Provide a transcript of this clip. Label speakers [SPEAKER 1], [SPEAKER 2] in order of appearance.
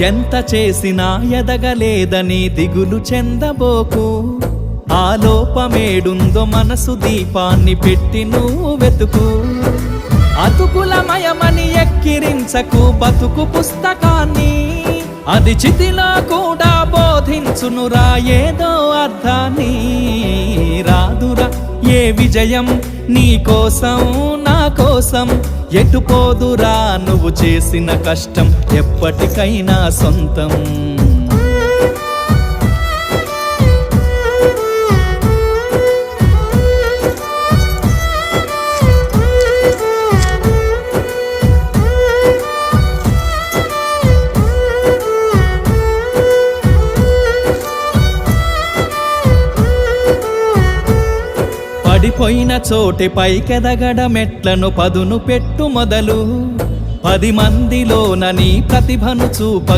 [SPEAKER 1] ఎంత చేసినా ఎదగలేదని దిగులు చెందబోకు. ఆ లోపమేడుందో మనసు దీపాన్ని పెట్టి నువ్వు వెతుకు. అతుకులమయమని ఎక్కిరించకు బతుకు పుస్తకాన్ని, అది చితిలో కూడా బోధించునురా ఏదో అర్థాన్ని. రాదురా ఏ విజయం నీ కోసం నా కోసం, ఎటుపోదురా నువ్వు చేసిన కష్టం ఎప్పటికైనా సొంతం. పడిపోయిన చోటే పైకెదగడ మెట్లను పదును పెట్టు మొదలు. 10 మందిలోన నీ ప్రతిభను చూప